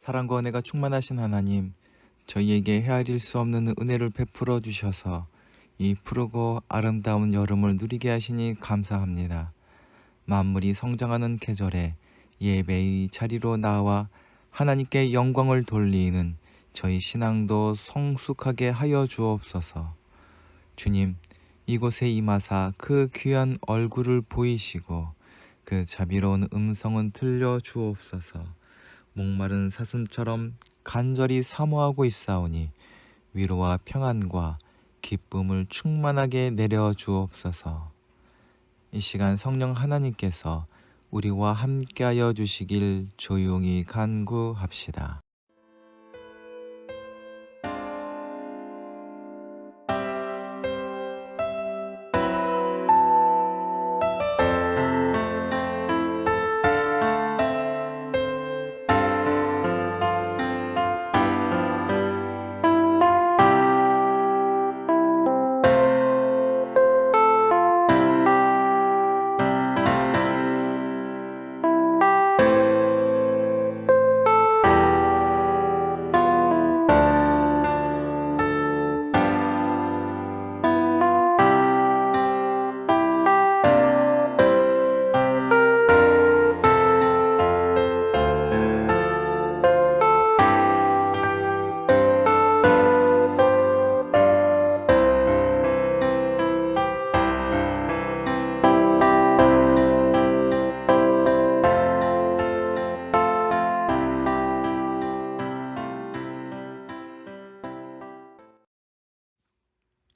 사랑과 은혜가 충만하신 하나님, 저희에게 헤아릴 수 없는 은혜를 베풀어 주셔서 이 푸르고 아름다운 여름을 누리게 하시니 감사합니다. 만물이 성장하는 계절에 예배의 자리로 나와 하나님께 영광을 돌리는 저희 신앙도 성숙하게 하여 주옵소서. 주님, 이곳에 임하사 그 귀한 얼굴을 보이시고 그 자비로운 음성은 들려 주옵소서. 목마른 사슴처럼 간절히 사모하고 있사오니 위로와 평안과 기쁨을 충만하게 내려 주옵소서. 이 시간 성령 하나님께서 우리와 함께하여 주시길 조용히 간구합시다.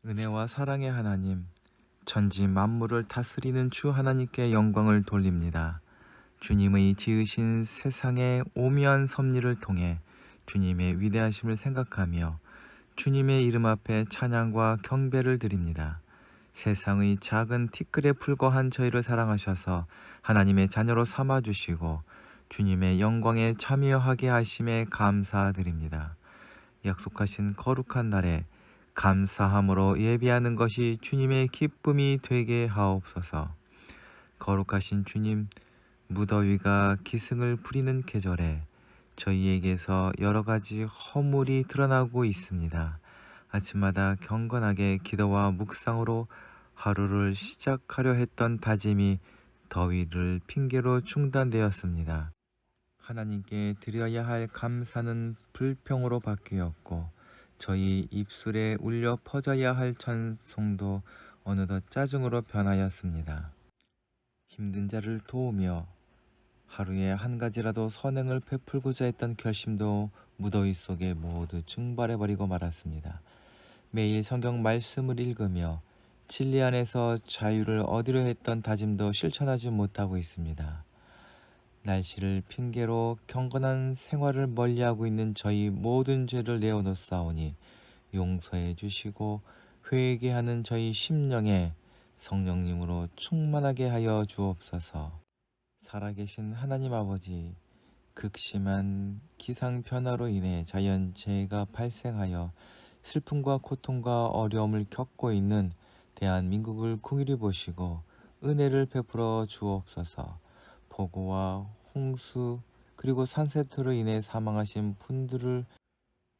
은혜와 사랑의 하나님, 천지 만물을 다스리는 주 하나님께 영광을 돌립니다. 주님의 지으신 세상의 오묘한 섭리를 통해 주님의 위대하심을 생각하며 주님의 이름 앞에 찬양과 경배를 드립니다. 세상의 작은 티끌에 불과한 저희를 사랑하셔서 하나님의 자녀로 삼아주시고 주님의 영광에 참여하게 하심에 감사드립니다. 약속하신 거룩한 날에 감사함으로 예배하는 것이 주님의 기쁨이 되게 하옵소서. 거룩하신 주님, 무더위가 기승을 부리는 계절에 저희에게서 여러 가지 허물이 드러나고 있습니다. 아침마다 경건하게 기도와 묵상으로 하루를 시작하려 했던 다짐이 더위를 핑계로 중단되었습니다. 하나님께 드려야 할 감사는 불평으로 바뀌었고 저희 입술에 울려 퍼져야 할 찬송도 어느덧 짜증으로 변하였습니다. 힘든 자를 도우며 하루에 한 가지라도 선행을 베풀고자 했던 결심도 무더위 속에 모두 증발해버리고 말았습니다. 매일 성경 말씀을 읽으며 진리 안에서 자유를 얻으려 했던 다짐도 실천하지 못하고 있습니다. 날씨를 핑계로 경건한 생활을 멀리하고 있는 저희 모든 죄를 내어놓사오니 용서해 주시고 회개하는 저희 심령에 성령님으로 충만하게 하여 주옵소서. 살아계신 하나님 아버지, 극심한 기상 변화로 인해 자연재해가 발생하여 슬픔과 고통과 어려움을 겪고 있는 대한민국을 긍휼히 보시고 은혜를 베풀어 주옵소서. 폭우와 홍수 그리고 산세토로 인해 사망하신 분들을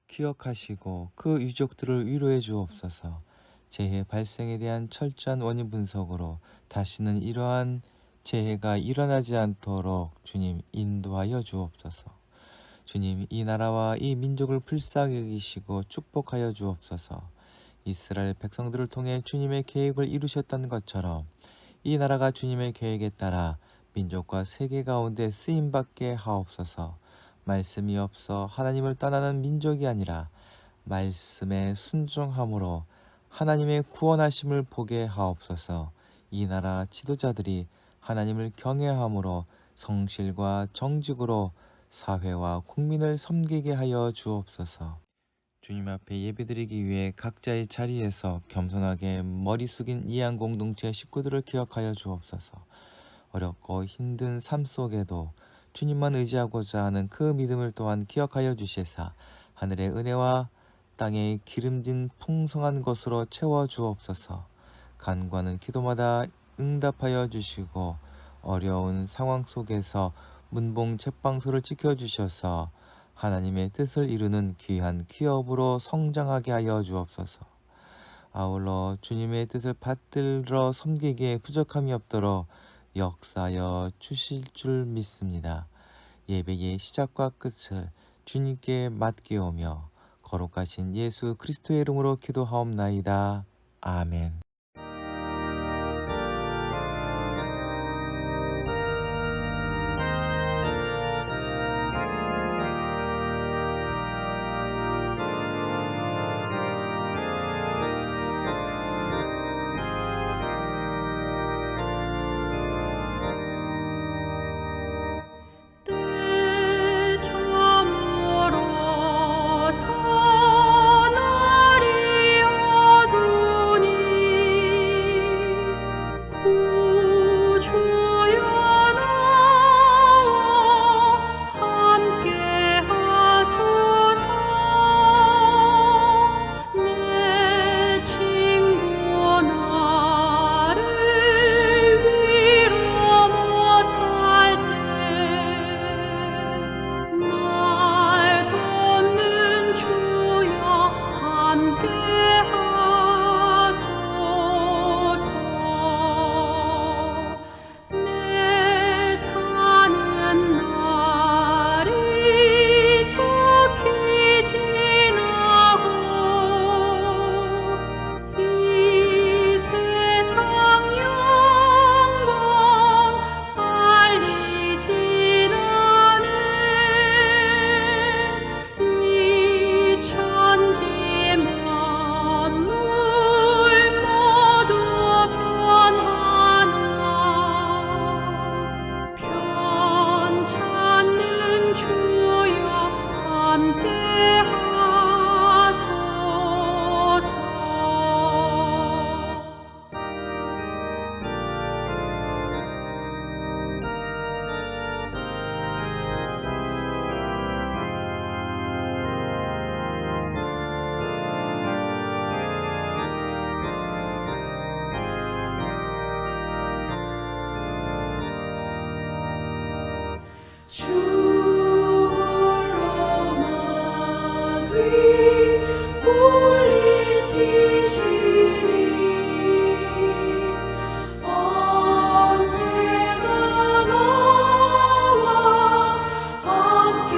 기억하시고 그 유족들을 위로해 주옵소서. 재해 발생에 대한 철저한 원인 분석으로 다시는 이러한 재해가 일어나지 않도록 주님 인도하여 주옵소서. 주님, 이 나라와 이 민족을 불쌍히 여기시고 축복하여 주옵소서. 이스라엘 백성들을 통해 주님의 계획을 이루셨던 것처럼 이 나라가 주님의 계획에 따라 민족과 세계 가운데 쓰임받게 하옵소서. 말씀이 없어 하나님을 떠나는 민족이 아니라 말씀에 순종함으로 하나님의 구원하심을 보게 하옵소서. 이 나라 지도자들이 하나님을 경외함으로 성실과 정직으로 사회와 국민을 섬기게 하여 주옵소서. 주님 앞에 예배드리기 위해 각자의 자리에서 겸손하게 머리 숙인 이한 공동체 식구들을 기억하여 주옵소서. 어렵고 힘든 삶 속에도 주님만 의지하고자 하는 그 믿음을 또한 기억하여 주시사 하늘의 은혜와 땅의 기름진 풍성한 것으로 채워 주옵소서. 간구하는 기도마다 응답하여 주시고 어려운 상황 속에서 문봉 책방소를 지켜주셔서 하나님의 뜻을 이루는 귀한 기업으로 성장하게 하여 주옵소서. 아울러 주님의 뜻을 받들어 섬기기에 부족함이 없도록 역사하여 주실 줄 믿습니다. 예배의 시작과 끝을 주님께 맡기오며 거룩하신 예수 그리스도의 이름으로 기도하옵나이다. 아멘. 때 저물어서 날이 어두니 구주여 나와 함께 하소서. 내 친구 나를 위로 못할 때 날 돕는 주여 함께 하소서. 내 사는 날이 속히 지나고 이 세상 영광 빨리 지나네. 이 천지 만물 모두 변하나 편찮는 주여 함께 하소서. 주 홀로 막이 물리치시니 언제나 나와 함께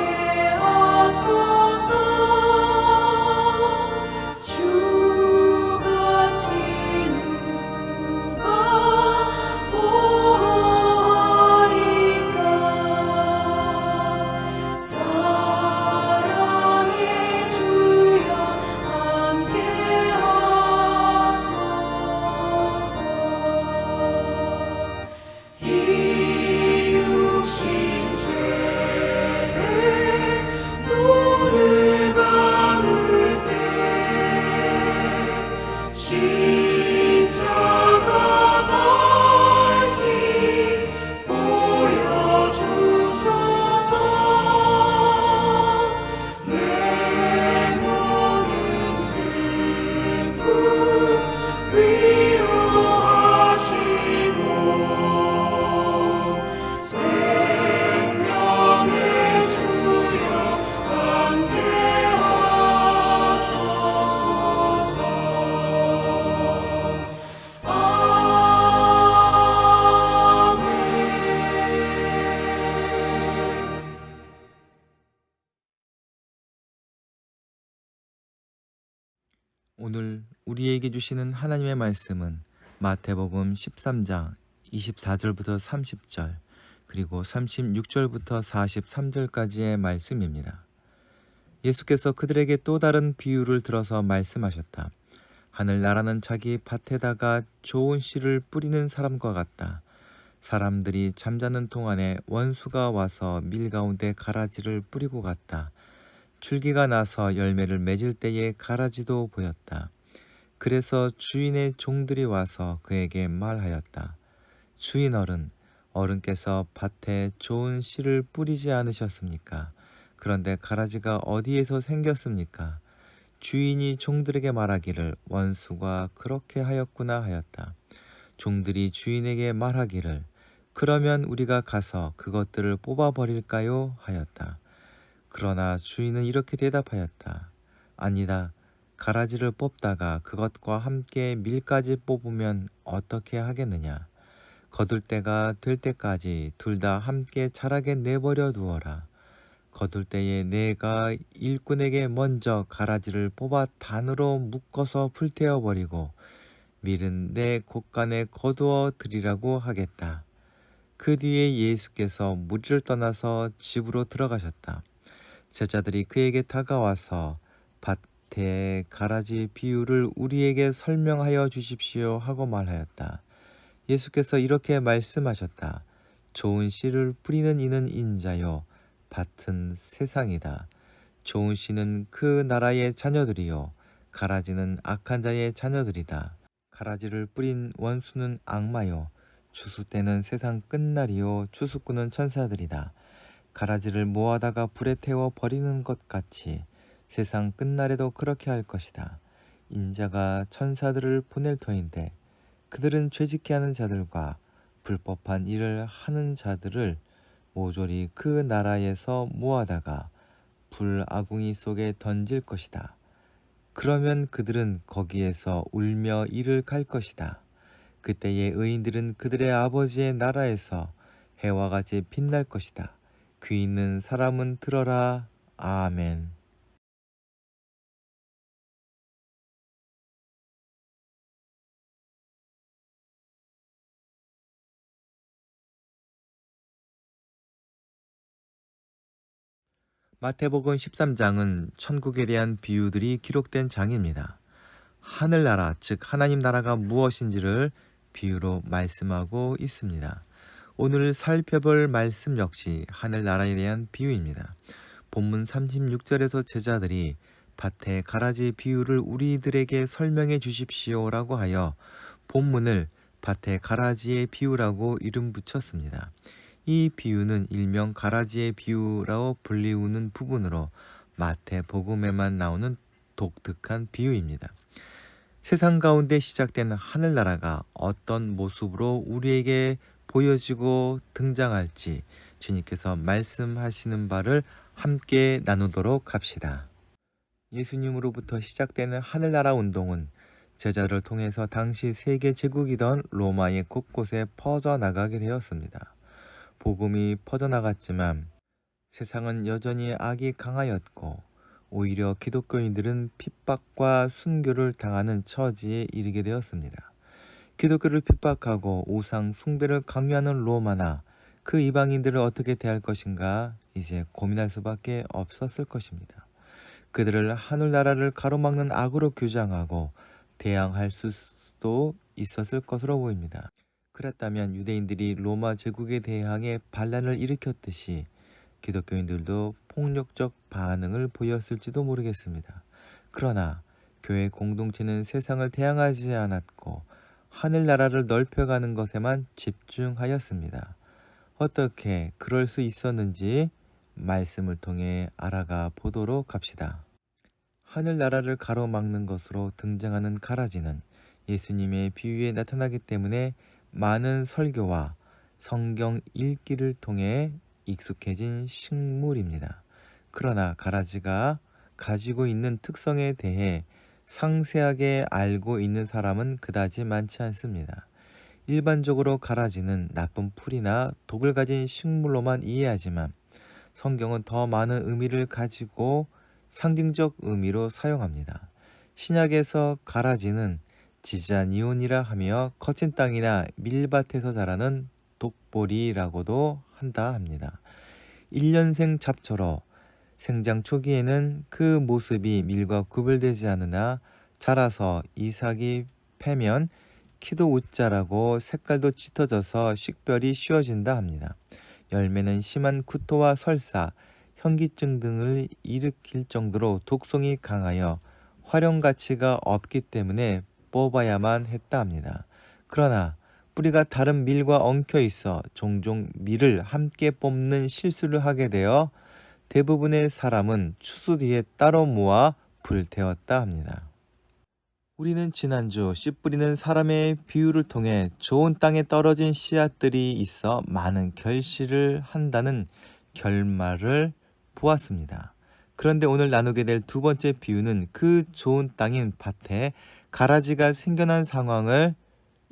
하소서. 주같이 누가 보호하리까. 사랑의 주여 함께 하소서. 이 육신 쇠에 눈을 감을 때 십자가 밝히 보여주소서. 내 모든 슬픔 위로하시고 생명의 주여 함께 하소서. 아멘. 오늘 우리에게 주시는 하나님의 말씀은 마태복음 13장 24절부터 30절 그리고 36절부터 43절까지의 말씀입니다. 예수께서 그들에게 또 다른 비유를 들어서 말씀하셨다. 하늘나라는 자기 밭에다가 좋은 씨를 뿌리는 사람과 같다. 사람들이 잠자는 동안에 원수가 와서 밀 가운데 가라지를 뿌리고 갔다. 줄기가 나서 열매를 맺을 때에 가라지도 보였다. 그래서 주인의 종들이 와서 그에게 말하였다. 주인 어른께서 밭에 좋은 씨를 뿌리지 않으셨습니까? 그런데 가라지가 어디에서 생겼습니까? 주인이 종들에게 말하기를 원수가 그렇게 하였구나 하였다. 종들이 주인에게 말하기를 그러면 우리가 가서 그것들을 뽑아버릴까요? 하였다. 그러나 주인은 이렇게 대답하였다. 아니다. 가라지를 뽑다가 그것과 함께 밀까지 뽑으면 어떻게 하겠느냐. 거둘 때가 될 때까지 둘 다 함께 자라게 내버려 두어라. 거둘 때에 내가 일꾼에게 먼저 가라지를 뽑아 단으로 묶어서 불태워 버리고 밀은 내 곳간에 거두어 드리라고 하겠다. 그 뒤에 예수께서 무리를 떠나서 집으로 들어가셨다. 제자들이 그에게 다가와서 밭의 가라지 비유를 우리에게 설명하여 주십시오 하고 말하였다. 예수께서 이렇게 말씀하셨다. 좋은 씨를 뿌리는 이는 인자요 밭은 세상이다. 좋은 씨는 그 나라의 자녀들이요 가라지는 악한 자의 자녀들이다. 가라지를 뿌린 원수는 악마요 추수 때는 세상 끝날이요 추수꾼은 천사들이다. 가라지를 모아다가 불에 태워 버리는 것 같이 세상 끝날에도 그렇게 할 것이다. 인자가 천사들을 보낼 터인데 그들은 죄짓게 하는 자들과 불법한 일을 하는 자들을 모조리 그 나라에서 모아다가 불아궁이 속에 던질 것이다. 그러면 그들은 거기에서 울며 이를 갈 것이다. 그때의 의인들은 그들의 아버지의 나라에서 해와 같이 빛날 것이다. 귀 있는 사람은 들어라. 아멘. 마태복음 13장은 천국에 대한 비유들이 기록된 장입니다. 하늘나라, 즉 하나님 나라가 무엇인지를 비유로 말씀하고 있습니다. 오늘 살펴볼 말씀 역시 하늘나라에 대한 비유입니다. 본문 36절에서 제자들이 밭의 가라지 비유를 우리들에게 설명해 주십시오라고 하여 본문을 밭의 가라지의 비유라고 이름 붙였습니다. 이 비유는 일명 가라지의 비유라고 불리우는 부분으로 마태복음에만 나오는 독특한 비유입니다. 세상 가운데 시작된 하늘나라가 어떤 모습으로 우리에게 보여지고 등장할지 주님께서 말씀하시는 바를 함께 나누도록 합시다. 예수님으로부터 시작되는 하늘나라 운동은 제자를 통해서 당시 세계 제국이던 로마의 곳곳에 퍼져나가게 되었습니다. 복음이 퍼져나갔지만 세상은 여전히 악이 강하였고 오히려 기독교인들은 핍박과 순교를 당하는 처지에 이르게 되었습니다. 기독교를 핍박하고 우상 숭배를 강요하는 로마나 그 이방인들을 어떻게 대할 것인가 이제 고민할 수밖에 없었을 것입니다. 그들을 하늘나라를 가로막는 악으로 규정하고 대항할 수도 있었을 것으로 보입니다. 그랬다면 유대인들이 로마 제국에 대항해 반란을 일으켰듯이 기독교인들도 폭력적 반응을 보였을지도 모르겠습니다. 그러나 교회 공동체는 세상을 대항하지 않았고 하늘나라를 넓혀가는 것에만 집중하였습니다. 어떻게 그럴 수 있었는지 말씀을 통해 알아가 보도록 합시다. 하늘나라를 가로막는 것으로 등장하는 가라지는 예수님의 비유에 나타나기 때문에 많은 설교와 성경 읽기를 통해 익숙해진 식물입니다. 그러나 가라지가 가지고 있는 특성에 대해 상세하게 알고 있는 사람은 그다지 많지 않습니다. 일반적으로 가라지는 나쁜 풀이나 독을 가진 식물로만 이해하지만 성경은 더 많은 의미를 가지고 상징적 의미로 사용합니다. 신약에서 가라지는 지자니온이라 하며 거친 땅이나 밀밭에서 자라는 독보리라고도 한다 합니다. 1년생 잡초로 생장 초기에는 그 모습이 밀과 구별되지 않으나 자라서 이삭이 패면 키도 웃자라고 색깔도 짙어져서 식별이 쉬워진다 합니다. 열매는 심한 구토와 설사, 현기증 등을 일으킬 정도로 독성이 강하여 활용 가치가 없기 때문에 뽑아야만 했다 합니다. 그러나 뿌리가 다른 밀과 엉켜 있어 종종 밀을 함께 뽑는 실수를 하게 되어 대부분의 사람은 추수 뒤에 따로 모아 불태웠다 합니다. 우리는 지난주 씨 뿌리는 사람의 비유를 통해 좋은 땅에 떨어진 씨앗들이 있어 많은 결실을 한다는 결말을 보았습니다. 그런데 오늘 나누게 될 두 번째 비유는 그 좋은 땅인 밭에 가라지가 생겨난 상황을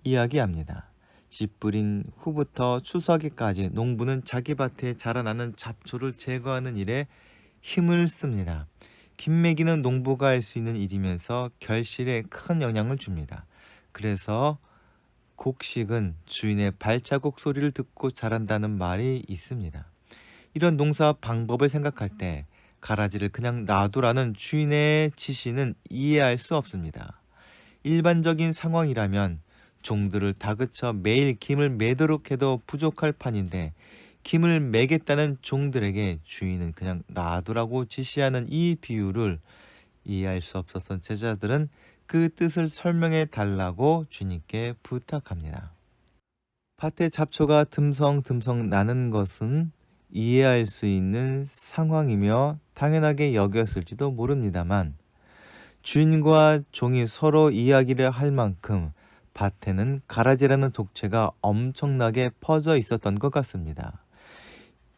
이야기합니다. 씨 뿌린 후부터 추수하기까지 농부는 자기 밭에 자라나는 잡초를 제거하는 일에 힘을 씁니다. 김매기는 농부가 할 수 있는 일이면서 결실에 큰 영향을 줍니다. 그래서 곡식은 주인의 발자국 소리를 듣고 자란다는 말이 있습니다. 이런 농사 방법을 생각할 때 가라지를 그냥 놔두라는 주인의 지시는 이해할 수 없습니다. 일반적인 상황이라면 종들을 다그쳐 매일 김을 매도록 해도 부족할 판인데 김을 매겠다는 종들에게 주인은 그냥 놔두라고 지시하는 이 비유를 이해할 수 없었던 제자들은 그 뜻을 설명해 달라고 주님께 부탁합니다. 밭에 잡초가 듬성듬성 나는 것은 이해할 수 있는 상황이며 당연하게 여겼을지도 모릅니다만 주인과 종이 서로 이야기를 할 만큼 밭에는 가라지라는 독채가 엄청나게 퍼져 있었던 것 같습니다.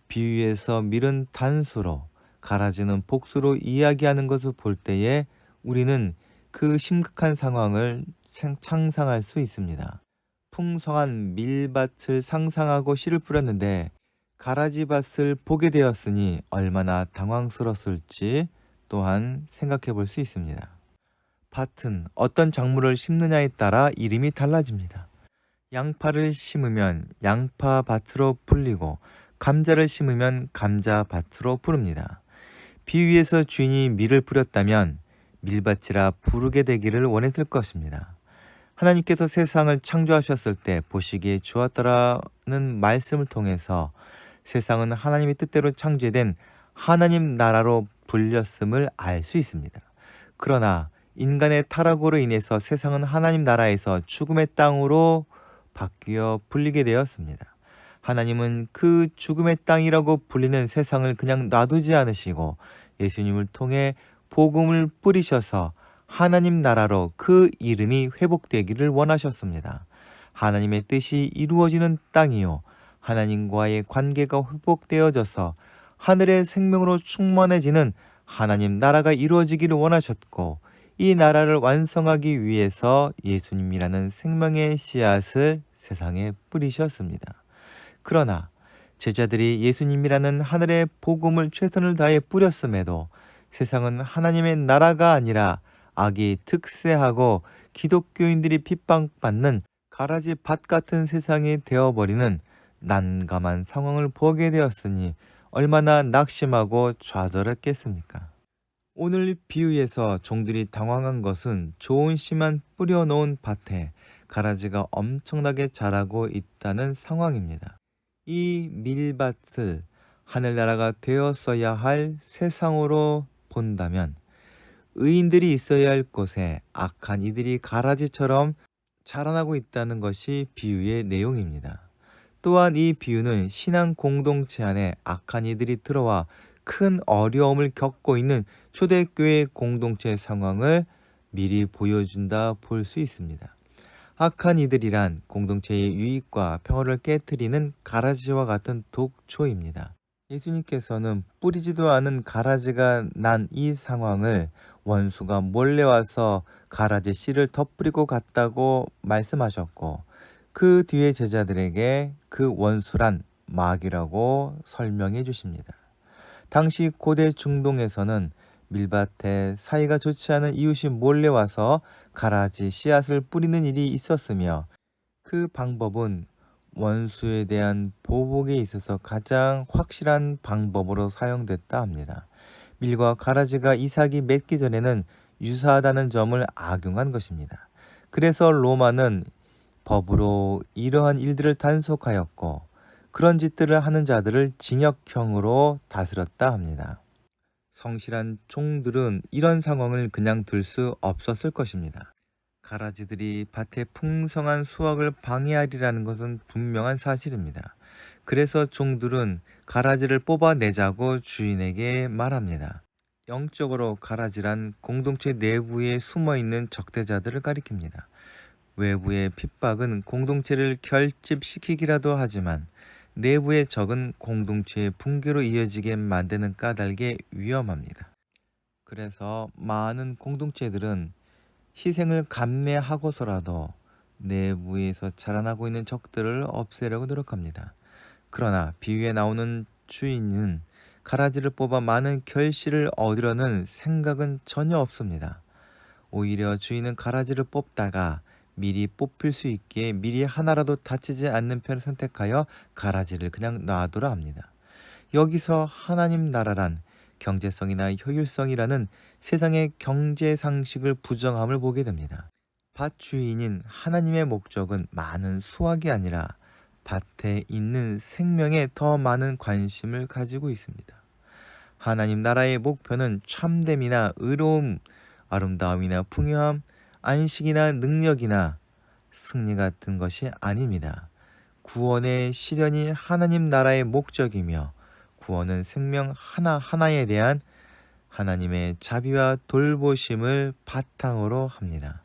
비유에서 밀은 단수로 가라지는 복수로 이야기하는 것을 볼 때에 우리는 그 심각한 상황을 상상할 수 있습니다. 풍성한 밀밭을 상상하고 씨를 뿌렸는데 가라지밭을 보게 되었으니 얼마나 당황스러웠을지 또한 생각해 볼 수 있습니다. 밭은 어떤 작물을 심느냐에 따라 이름이 달라집니다. 양파를 심으면 양파밭으로 불리고 감자를 심으면 감자밭으로 부릅니다. 비유에서 주인이 밀을 뿌렸다면 밀밭이라 부르게 되기를 원했을 것입니다. 하나님께서 세상을 창조하셨을 때 보시기에 좋았더라는 말씀을 통해서 세상은 하나님의 뜻대로 창조된 하나님 나라로 불렸음을 알 수 있습니다. 그러나 인간의 타락으로 인해서 세상은 하나님 나라에서 죽음의 땅으로 바뀌어 불리게 되었습니다. 하나님은 그 죽음의 땅이라고 불리는 세상을 그냥 놔두지 않으시고 예수님을 통해 복음을 뿌리셔서 하나님 나라로 그 이름이 회복되기를 원하셨습니다. 하나님의 뜻이 이루어지는 땅이요 하나님과의 관계가 회복되어져서 하늘의 생명으로 충만해지는 하나님 나라가 이루어지기를 원하셨고 이 나라를 완성하기 위해서 예수님이라는 생명의 씨앗을 세상에 뿌리셨습니다. 그러나 제자들이 예수님이라는 하늘의 복음을 최선을 다해 뿌렸음에도 세상은 하나님의 나라가 아니라 악이 특세하고 기독교인들이 핍박받는 가라지 밭 같은 세상이 되어버리는 난감한 상황을 보게 되었으니 얼마나 낙심하고 좌절했겠습니까? 오늘 비유에서 종들이 당황한 것은 좋은 씨만 뿌려놓은 밭에 가라지가 엄청나게 자라고 있다는 상황입니다. 이 밀밭을 하늘나라가 되었어야 할 세상으로 본다면 의인들이 있어야 할 곳에 악한 이들이 가라지처럼 자라나고 있다는 것이 비유의 내용입니다. 또한 이 비유는 신앙 공동체 안에 악한 이들이 들어와 큰 어려움을 겪고 있는 초대교회 공동체 상황을 미리 보여준다 볼 수 있습니다. 악한 이들이란 공동체의 유익과 평화를 깨트리는 가라지와 같은 독초입니다. 예수님께서는 뿌리지도 않은 가라지가 난 이 상황을 원수가 몰래 와서 가라지 씨를 덧뿌리고 갔다고 말씀하셨고 그 뒤에 제자들에게 그 원수란 마귀라고 설명해 주십니다. 당시 고대 중동에서는 밀밭에 사이가 좋지 않은 이웃이 몰래 와서 가라지 씨앗을 뿌리는 일이 있었으며 그 방법은 원수에 대한 보복에 있어서 가장 확실한 방법으로 사용됐다 합니다. 밀과 가라지가 이삭이 맺기 전에는 유사하다는 점을 악용한 것입니다. 그래서 로마는 법으로 이러한 일들을 단속하였고 그런 짓들을 하는 자들을 징역형으로 다스렸다 합니다. 성실한 종들은 이런 상황을 그냥 둘 수 없었을 것입니다. 가라지들이 밭의 풍성한 수확을 방해하리라는 것은 분명한 사실입니다. 그래서 종들은 가라지를 뽑아내자고 주인에게 말합니다. 영적으로 가라지란 공동체 내부에 숨어있는 적대자들을 가리킵니다. 외부의 핍박은 공동체를 결집시키기라도 하지만 내부의 적은 공동체의 붕괴로 이어지게 만드는 까닭에 위험합니다. 그래서 많은 공동체들은 희생을 감내하고서라도 내부에서 자라나고 있는 적들을 없애려고 노력합니다. 그러나 비유에 나오는 주인은 가라지를 뽑아 많은 결실을 얻으려는 생각은 전혀 없습니다. 오히려 주인은 가라지를 뽑다가 미리 뽑힐 수 있게 미리 하나라도 다치지 않는 편을 선택하여 가라지를 그냥 놔두라 합니다. 여기서 하나님 나라란 경제성이나 효율성이라는 세상의 경제 상식을 부정함을 보게 됩니다. 밭 주인인 하나님의 목적은 많은 수확이 아니라 밭에 있는 생명에 더 많은 관심을 가지고 있습니다. 하나님 나라의 목표는 참됨이나 의로움, 아름다움이나 풍요함, 안식이나 능력이나 승리 같은 것이 아닙니다. 구원의 실현이 하나님 나라의 목적이며 구원은 생명 하나하나에 대한 하나님의 자비와 돌보심을 바탕으로 합니다.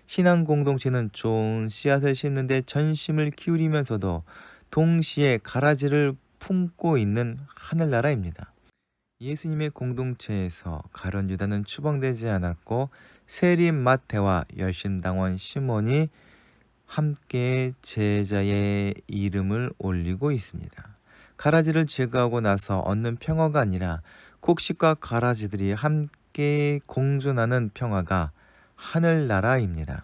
신앙 공동체는 좋은 씨앗을 심는데 전심을 기울이면서도 동시에 가라지를 품고 있는 하늘나라입니다. 예수님의 공동체에서 가룟 유다는 추방되지 않았고 세림 마태와 열심당원 시몬이 함께 제자의 이름을 올리고 있습니다. 가라지를 제거하고 나서 얻는 평화가 아니라 곡식과 가라지들이 함께 공존하는 평화가 하늘나라입니다.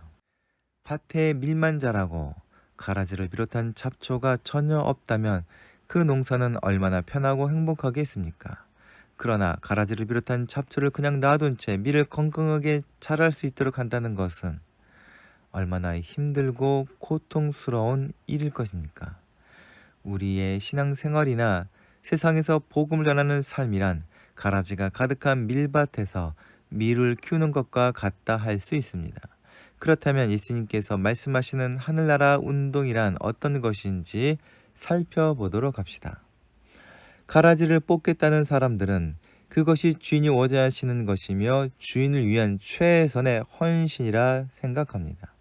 밭에 밀만 자라고 가라지를 비롯한 잡초가 전혀 없다면 그 농사는 얼마나 편하고 행복하겠습니까? 그러나 가라지를 비롯한 잡초를 그냥 놔둔 채 밀을 건강하게 자랄 수 있도록 한다는 것은 얼마나 힘들고 고통스러운 일일 것입니까? 우리의 신앙생활이나 세상에서 복음을 전하는 삶이란 가라지가 가득한 밀밭에서 밀을 키우는 것과 같다 할 수 있습니다. 그렇다면 예수님께서 말씀하시는 하늘나라 운동이란 어떤 것인지 살펴보도록 합시다. 가라지를 뽑겠다는 사람들은 그것이 주인이 원하시는 것이며 주인을 위한 최선의 헌신이라 생각합니다.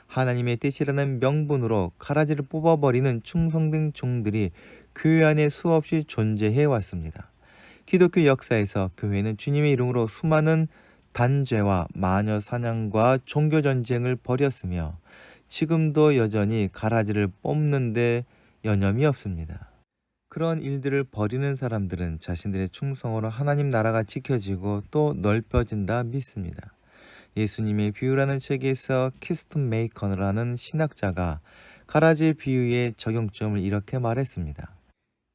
하나님의 뜻이라는 명분으로 가라지를 뽑아버리는 충성된 종들이 교회 안에 수없이 존재해 왔습니다. 기독교 역사에서 교회는 주님의 이름으로 수많은 단죄와 마녀 사냥과 종교 전쟁을 벌였으며 지금도 여전히 가라지를 뽑는데 여념이 없습니다. 그런 일들을 벌이는 사람들은 자신들의 충성으로 하나님 나라가 지켜지고 또 넓혀진다 믿습니다. 예수님의 비유라는 책에서 키스톤 메이커라는 신학자가 가라지 비유의 적용점을 이렇게 말했습니다.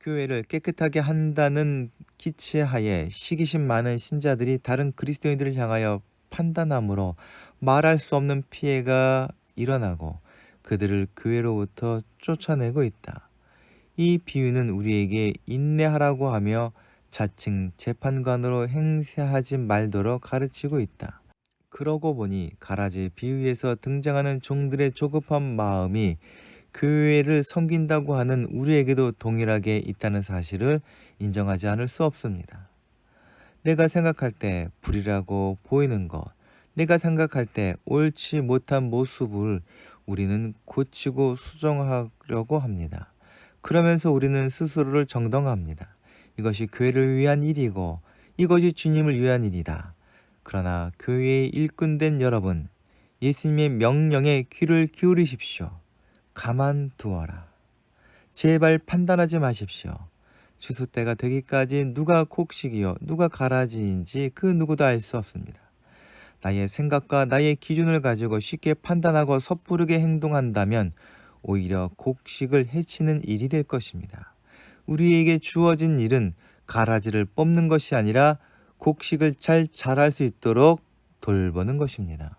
교회를 깨끗하게 한다는 기치하에 시기심 많은 신자들이 다른 그리스도인들을 향하여 판단함으로 말할 수 없는 피해가 일어나고 그들을 교회로부터 쫓아내고 있다. 이 비유는 우리에게 인내하라고 하며 자칭 재판관으로 행세하지 말도록 가르치고 있다. 그러고 보니 가라지 비유에서 등장하는 종들의 조급한 마음이 교회를 섬긴다고 하는 우리에게도 동일하게 있다는 사실을 인정하지 않을 수 없습니다. 내가 생각할 때 불이라고 보이는 것, 내가 생각할 때 옳지 못한 모습을 우리는 고치고 수정하려고 합니다. 그러면서 우리는 스스로를 정당합니다. 이것이 교회를 위한 일이고 이것이 주님을 위한 일이다. 그러나 교회의 일꾼된 여러분, 예수님의 명령에 귀를 기울이십시오. 가만두어라. 제발 판단하지 마십시오. 추수 때가 되기까지 누가 곡식이요 누가 가라지인지 그 누구도 알 수 없습니다. 나의 생각과 나의 기준을 가지고 쉽게 판단하고 섣부르게 행동한다면 오히려 곡식을 해치는 일이 될 것입니다. 우리에게 주어진 일은 가라지를 뽑는 것이 아니라 곡식을 잘 자랄 수 있도록 돌보는 것입니다.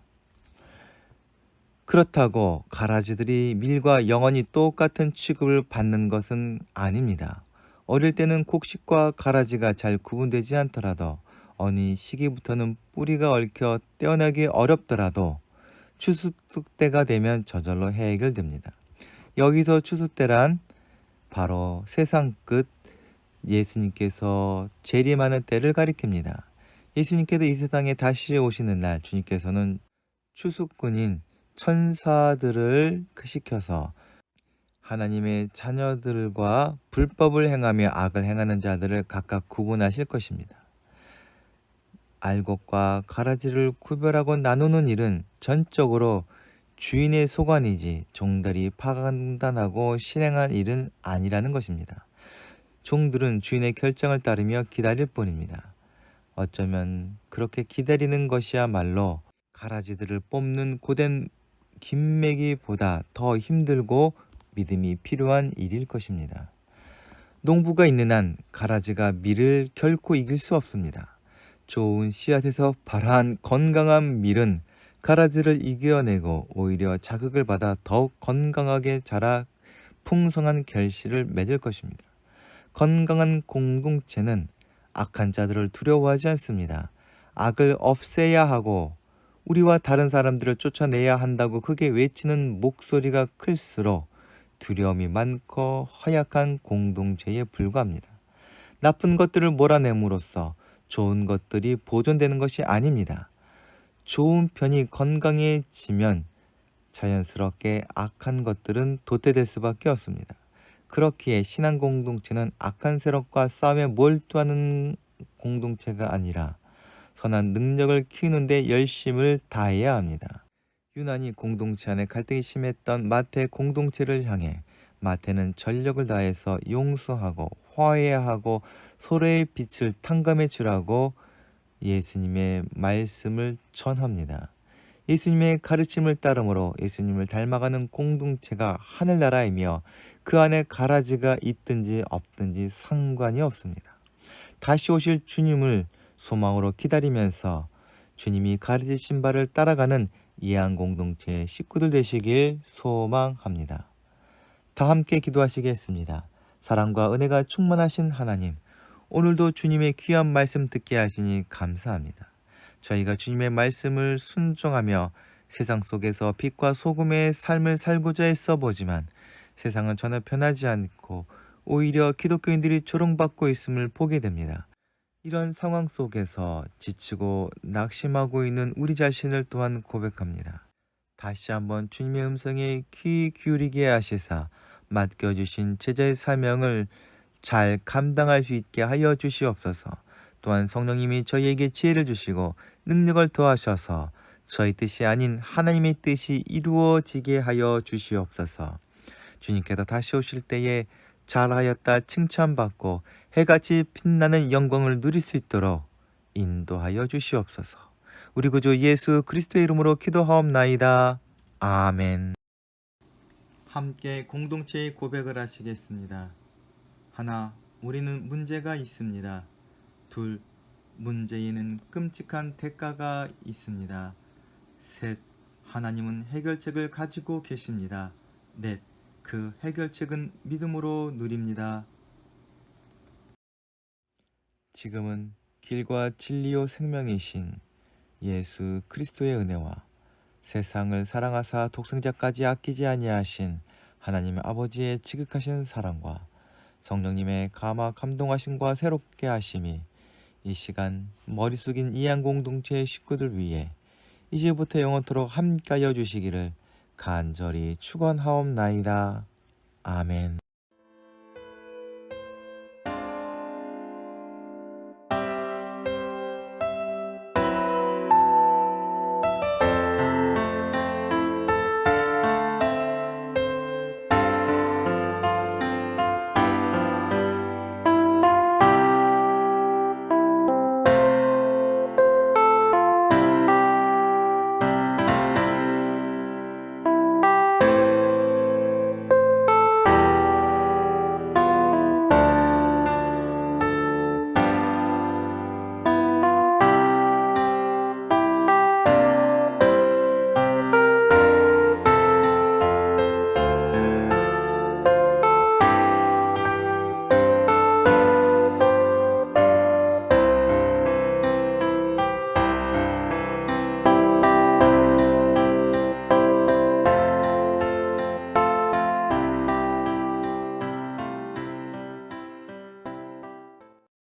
그렇다고 가라지들이 밀과 영원히 똑같은 취급을 받는 것은 아닙니다. 어릴 때는 곡식과 가라지가 잘 구분되지 않더라도 어느 시기부터는 뿌리가 얽혀 떼어내기 어렵더라도 추수 때가 되면 저절로 해결됩니다. 여기서 추수 때란 바로 세상 끝 예수님께서 재림하는 때를 가리킵니다. 예수님께서 이 세상에 다시 오시는 날 주님께서는 추수꾼인 천사들을 시켜서 하나님의 자녀들과 불법을 행하며 악을 행하는 자들을 각각 구분하실 것입니다. 알곡과 가라지를 구별하고 나누는 일은 전적으로 주인의 소관이지 종들이 판단하고 실행할 일은 아니라는 것입니다. 종들은 주인의 결정을 따르며 기다릴 뿐입니다. 어쩌면 그렇게 기다리는 것이야말로 가라지들을 뽑는 고된 김매기보다 더 힘들고 믿음이 필요한 일일 것입니다. 농부가 있는 한 가라지가 밀을 결코 이길 수 없습니다. 좋은 씨앗에서 발한 건강한 밀은 가라지를 이겨내고 오히려 자극을 받아 더욱 건강하게 자라 풍성한 결실을 맺을 것입니다. 건강한 공동체는 악한 자들을 두려워하지 않습니다. 악을 없애야 하고 우리와 다른 사람들을 쫓아내야 한다고 크게 외치는 목소리가 클수록 두려움이 많고 허약한 공동체에 불과합니다. 나쁜 것들을 몰아냄으로써 좋은 것들이 보존되는 것이 아닙니다. 좋은 편이 건강해지면 자연스럽게 악한 것들은 도태될 수밖에 없습니다. 그렇기에 신앙 공동체는 악한 세력과 싸움에 몰두하는 공동체가 아니라 선한 능력을 키우는 데 열심을 다해야 합니다. 유난히 공동체 안에 갈등이 심했던 마태 공동체를 향해 마태는 전력을 다해서 용서하고 화해하고 서로의 빛을 탕감해 주라고 예수님의 말씀을 전합니다. 예수님의 가르침을 따름으로 예수님을 닮아가는 공동체가 하늘나라이며 그 안에 가라지가 있든지 없든지 상관이 없습니다. 다시 오실 주님을 소망으로 기다리면서 주님이 가르치신 바를 따라가는 예한 공동체의 식구들 되시길 소망합니다. 다 함께 기도하시겠습니다. 사랑과 은혜가 충만하신 하나님, 오늘도 주님의 귀한 말씀 듣게 하시니 감사합니다. 저희가 주님의 말씀을 순종하며 세상 속에서 빛과 소금의 삶을 살고자 애써보지만 세상은 전혀 변하지 않고 오히려 기독교인들이 조롱받고 있음을 보게 됩니다. 이런 상황 속에서 지치고 낙심하고 있는 우리 자신을 또한 고백합니다. 다시 한번 주님의 음성에 귀 기울이게 하시사 맡겨주신 제자의 사명을 잘 감당할 수 있게 하여 주시옵소서. 또한 성령님이 저희에게 지혜를 주시고 능력을 더하셔서 저희 뜻이 아닌 하나님의 뜻이 이루어지게 하여 주시옵소서. 주님께서 다시 오실 때에 잘하였다 칭찬받고 해같이 빛나는 영광을 누릴 수 있도록 인도하여 주시옵소서. 우리 구주 예수 그리스도의 이름으로 기도하옵나이다. 아멘. 함께 공동체의 고백을 하시겠습니다. 하나, 우리는 문제가 있습니다. 둘, 문제에는 끔찍한 대가가 있습니다. 셋, 하나님은 해결책을 가지고 계십니다. 넷, 그 해결책은 믿음으로 누립니다. 지금은 길과 진리요 생명이신 예수 그리스도의 은혜와 세상을 사랑하사 독생자까지 아끼지 아니하신 하나님 아버지의 지극하신 사랑과 성령님의 감화 감동하심과 새롭게 하심이 이 시간 머리 숙인 이양 공동체의 식구들 위해 이제부터 영원토록 함께하여 주시기를 간절히 축원하옵나이다. 아멘.